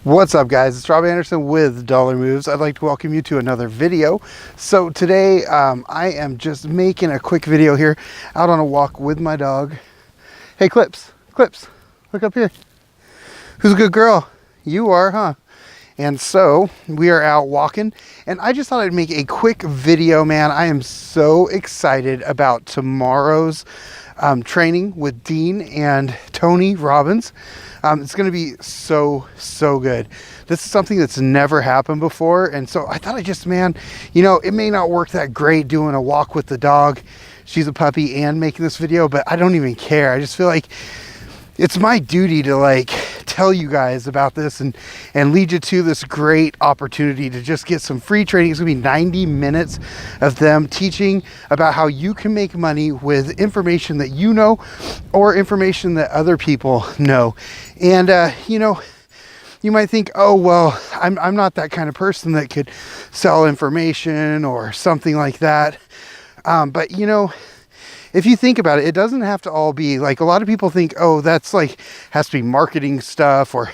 What's up, guys? It's Rob Anderson with DollarMoves. I'd like to welcome you to another video. So today I am just making a quick video here out on a walk with my dog. Hey, Clips, look up here. Who's a good girl? You are, huh? And so we are out walking, and I just thought I'd make a quick video, man. I am so excited about tomorrow's training with Dean and Tony Robbins. It's going to be so good. This is something that's never happened before, and so I thought it may not work that great doing a walk with the dog. She's a puppy and making this video, but I don't even care. I just feel like it's my duty to tell you guys about this and lead you to this great opportunity to just get some free training. It's gonna be 90 minutes of them teaching about how you can make money with information that you know or information that other people know. And you might think, oh well, I'm not that kind of person that could sell information or something like that. But if you think about it, it doesn't have to all be like, a lot of people think, oh, that's has to be marketing stuff or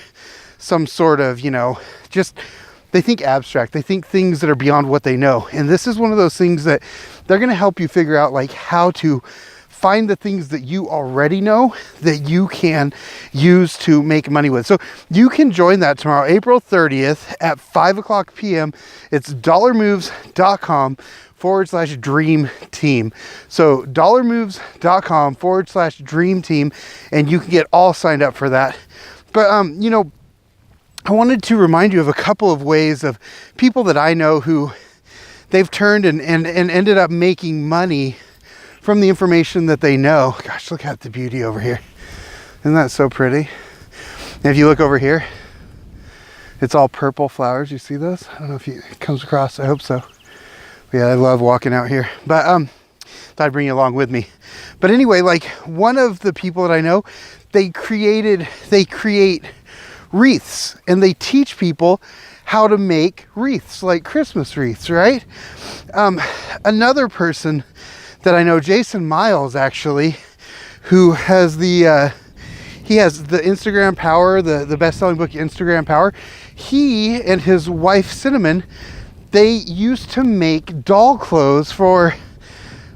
some sort of, they think abstract. They think things that are beyond what they know. And this is one of those things that they're going to help you figure out how to find the things that you already know that you can use to make money with. So you can join that tomorrow, April 30th at 5:00 p.m. It's dollarmoves.com/dream team. So dollarmoves.com/dream team, and you can get all signed up for that. But I wanted to remind you of a couple of ways of people that I know who they've turned and ended up making money from the information that they know. Gosh, look at the beauty over here. Isn't that so pretty? And if you look over here, it's all purple flowers. You see those? I don't know if it comes across. I hope so. Yeah, I love walking out here, but thought I'd bring you along with me. But anyway, one of the people that I know, they create wreaths, and they teach people how to make wreaths, like Christmas wreaths, right? Another person that I know, Jason Miles, actually, who has he has the Instagram Power, the best-selling book, Instagram Power. He and his wife, Cinnamon, they used to make doll clothes for,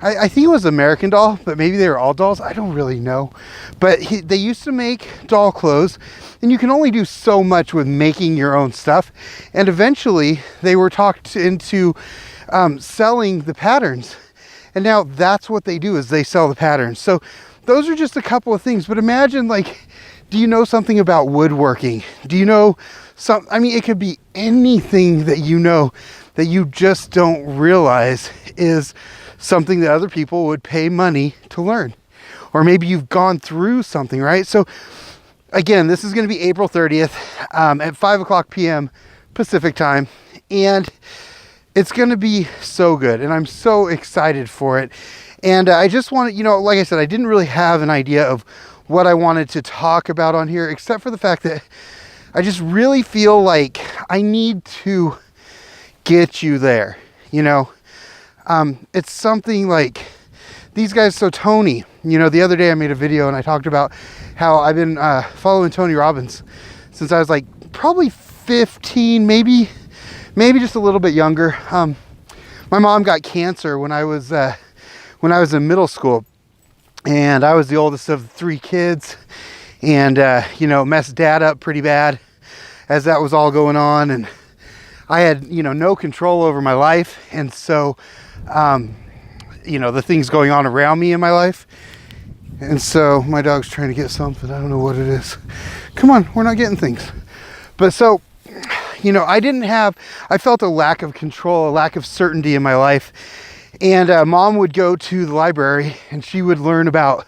I think it was American Doll, but maybe they were all dolls. I don't really know. But they used to make doll clothes, and you can only do so much with making your own stuff. And eventually, they were talked into selling the patterns. And now that's what they do, is they sell the patterns. So those are just a couple of things. But imagine, do you know something about woodworking? Do you know it could be anything that you know that you just don't realize is something that other people would pay money to learn. Or maybe you've gone through something, right? So again, this is going to be April 30th at 5:00 p.m. Pacific time. And it's going to be so good. And I'm so excited for it. And I just wanted, like I said, I didn't really have an idea of what I wanted to talk about on here, except for the fact that I just really feel like I need to get you there, It's something like these guys. So Tony, the other day I made a video and I talked about how I've been following Tony Robbins since I was probably 15, maybe just a little bit younger. My mom got cancer when I was in middle school, and I was the oldest of 3 kids, and messed Dad up pretty bad as that was all going on, and I had no control over my life, and so the things going on around me in my life. And so my dog's trying to get something. I don't know what it is. Come on, we're not getting things. But so I felt a lack of control, a lack of certainty in my life. And Mom would go to the library and she would learn about,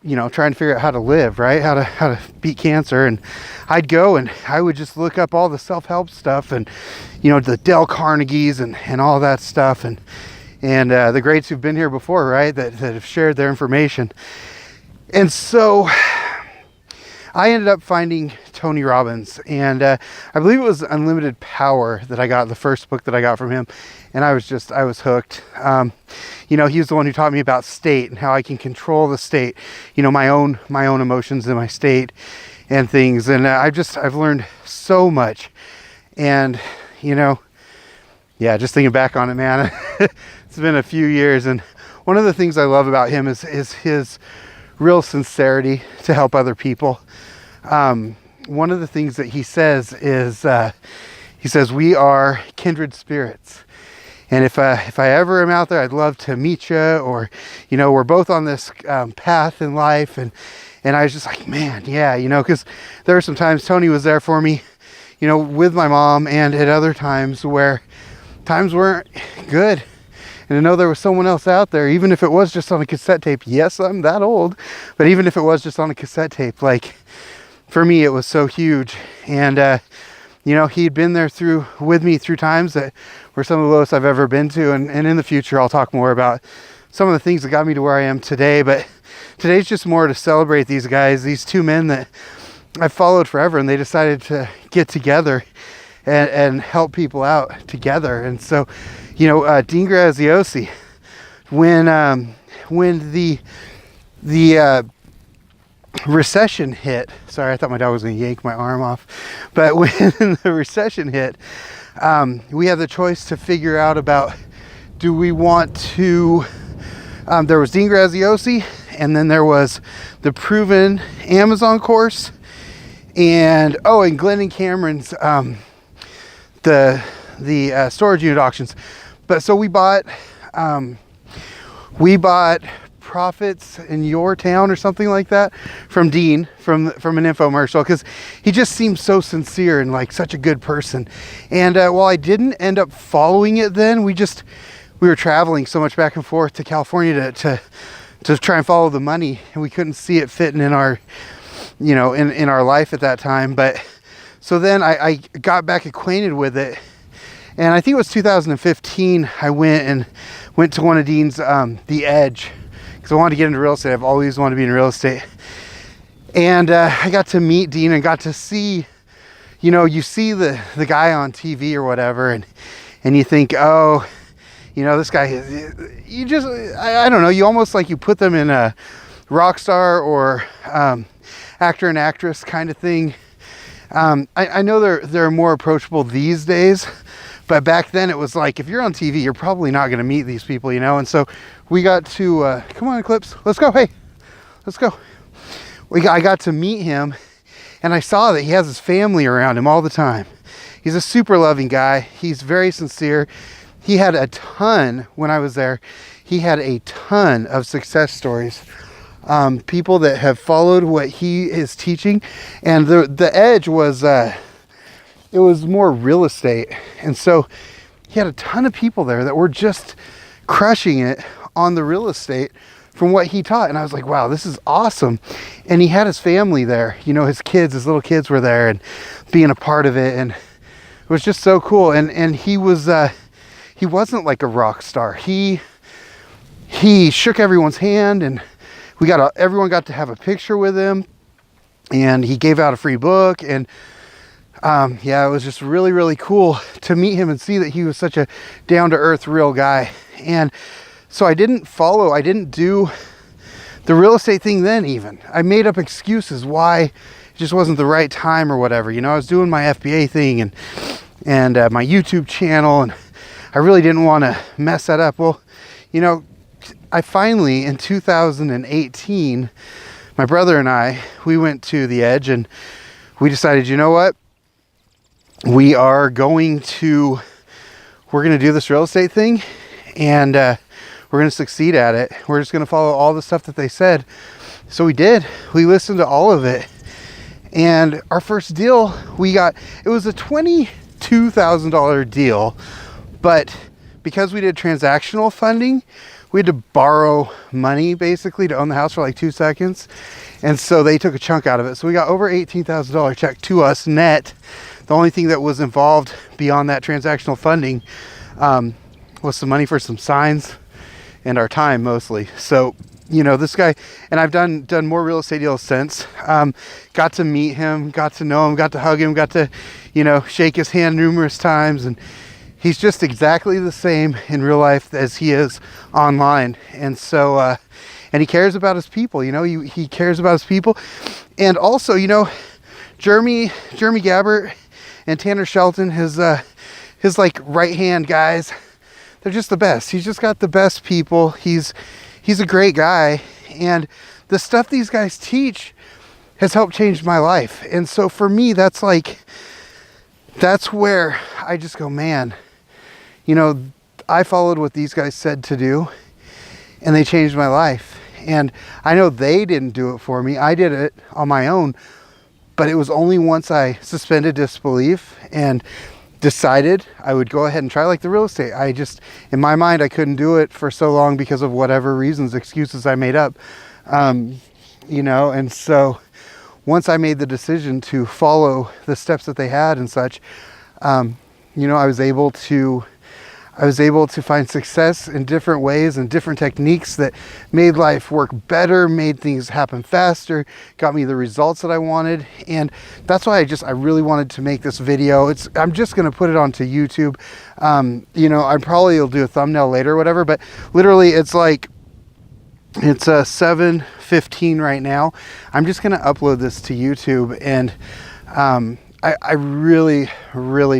trying to figure out how to live, right? How to beat cancer. And I'd go and I would just look up all the self-help stuff and, the Dale Carnegies and all that stuff. And the greats who've been here before, right? That have shared their information. And so I ended up finding Tony Robbins, and I believe it was Unlimited Power that I got, the first book that I got from him, and I was hooked. He was the one who taught me about state and how I can control the state, my own emotions and my state. and things. And I've learned so much. And, yeah, just thinking back on it, man, it's been a few years. And one of the things I love about him is his real sincerity to help other people. One of the things that he says is, he says, we are kindred spirits. And if I ever am out there, I'd love to meet you, or, we're both on this path in life. And I was just like, man, yeah, because there were some times Tony was there for me, with my mom, and at other times where times weren't good. And I know there was someone else out there, even if it was just on a cassette tape. Yes, I'm that old, but even if it was just on a cassette tape, like, for me, it was so huge. And, he'd been there with me through times that were some of the lowest I've ever been to. And in the future, I'll talk more about some of the things that got me to where I am today. But today's just more to celebrate these guys, these two men that I've followed forever, and they decided to get together and help people out together. And so, Dean Graziosi, when the recession hit, sorry, I thought my dog was going to yank my arm off, but when the recession hit, we had the choice to figure out about, do we want to, there was Dean Graziosi, and then there was the proven Amazon course, and Glenn and Cameron's, the storage unit auctions. But so we bought Profits in Your Town or something like that from Dean, from an infomercial, because he just seems so sincere and like such a good person. And while I didn't end up following it then, we were traveling so much back and forth to California to try and follow the money, and we couldn't see it fitting in our in our life at that time. But so then I got back acquainted with it, and I think it was 2015 I went to one of Dean's The Edge, because I wanted to get into real estate. I've always wanted to be in real estate. And I got to meet Dean and got to see, you see the guy on TV or whatever, and you think, oh, this guy, I don't know, you almost like you put them in a rock star or actor and actress kind of thing. I know they're more approachable these days, but back then it was like, if you're on TV, you're probably not going to meet these people, and so we got to, come on, Eclipse, let's go. Hey, let's go. I got to meet him, and I saw that he has his family around him all the time. He's a super loving guy. He's very sincere. He had a ton, when I was there, he had a ton of success stories. People that have followed what he is teaching. And the Edge was, it was more real estate. And so he had a ton of people there that were just crushing it on the real estate from what he taught. And I was like, wow, this is awesome. And he had his family there, his kids, his little kids were there and being a part of it. And it was just so cool. And he was, he wasn't like a rock star. He shook everyone's hand, and everyone got to have a picture with him, and he gave out a free book. And it was just really, really cool to meet him and see that he was such a down-to-earth real guy. And so I didn't do the real estate thing then. Even I made up excuses why it just wasn't the right time or whatever. I was doing my FBA thing and my YouTube channel, and I really didn't want to mess that up. Well, I finally, in 2018, my brother and I, we went to The Edge, and we decided, you know what? We're going to do this real estate thing, and we're going to succeed at it. We're just going to follow all the stuff that they said. So we did. We listened to all of it. And our first deal, it was a $22,000 deal, but because we did transactional funding, we had to borrow money basically to own the house for like 2 seconds. And so they took a chunk out of it. So we got over $18,000 check to us net. The only thing that was involved beyond that transactional funding was some money for some signs and our time mostly. So, this guy, and I've done more real estate deals since. Got to meet him, got to know him, got to hug him, got to, shake his hand numerous times. And he's just exactly the same in real life as he is online. And so, and he cares about his people, he cares about his people. And also, Jeremy Gabbert and Tanner Shelton, his like right hand guys, they're just the best. He's just got the best people. He's a great guy, and the stuff these guys teach has helped change my life. And so for me, that's where I just go, man, you know, I followed what these guys said to do, and they changed my life. And I know they didn't do it for me. I did it on my own, but it was only once I suspended disbelief and decided I would go ahead and try, like the real estate. I just, in my mind, I couldn't do it for so long because of whatever reasons, excuses I made up, you know. And so once I made the decision to follow the steps that they had and such, you know, I was able to find success in different ways and different techniques that made life work better, made things happen faster, got me the results that I wanted. And that's why I really wanted to make this video. I'm just going to put it onto YouTube. You know, I probably will do a thumbnail later or whatever, but literally it's 7:15 right now. I'm just going to upload this to YouTube, and I really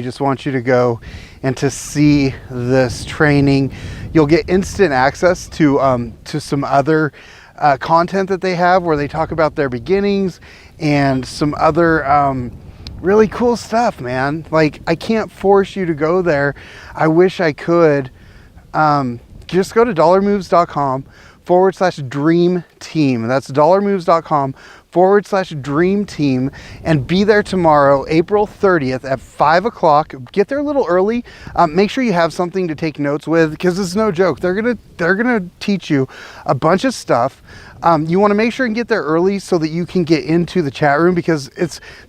just want you to go and to see this training. You'll get instant access to some other content that they have, where they talk about their beginnings and some other really cool stuff, man. Like, I can't force you to go there. I wish I could. Just go to DollarMoves.com/dream team. That's DollarMoves.com/dream team, and be there tomorrow, April 30th at 5 o'clock. Get there a little early. Make sure you have something to take notes with, because it's no joke. They're gonna teach you a bunch of stuff. You want to make sure and get there early so that you can get into the chat room, because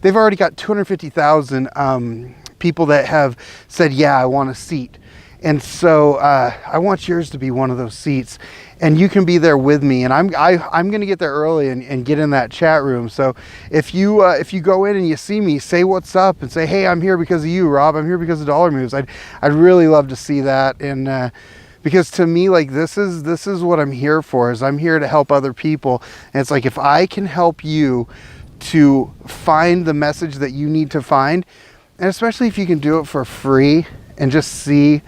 they've already got 250,000 people that have said, yeah, I want a seat. And so I want yours to be one of those seats, and you can be there with me. And I'm going to get there early and get in that chat room. So if you go in and you see me, say what's up and say, hey, I'm here because of you, Rob. I'm here because of Dollar Moves. I'd really love to see that. And because to me, like, this is what I'm here for. Is I'm here to help other people. And it's like, if I can help you to find the message that you need to find, and especially if you can do it for free and just see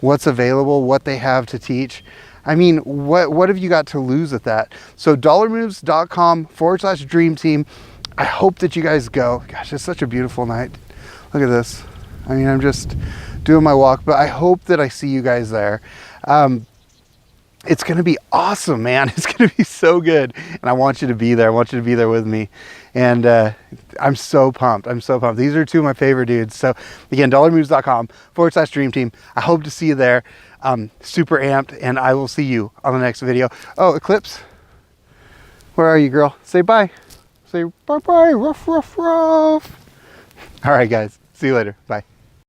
what's available, what they have to teach. I mean, what have you got to lose at that? So DollarMoves.com/dream team. I hope that you guys go. Gosh, it's such a beautiful night. Look at this. I mean, I'm just doing my walk, but I hope that I see you guys there. It's going to be awesome, man. It's going to be so good. And I want you to be there. I want you to be there with me. And I'm so pumped. I'm so pumped. These are two of my favorite dudes. So again, DollarMoves.com/dream team. I hope to see you there. Super amped, and I will see you on the next video. Oh, Eclipse, where are you, girl? Say bye. Say bye-bye. Ruff, ruff, ruff. All right, guys. See you later. Bye.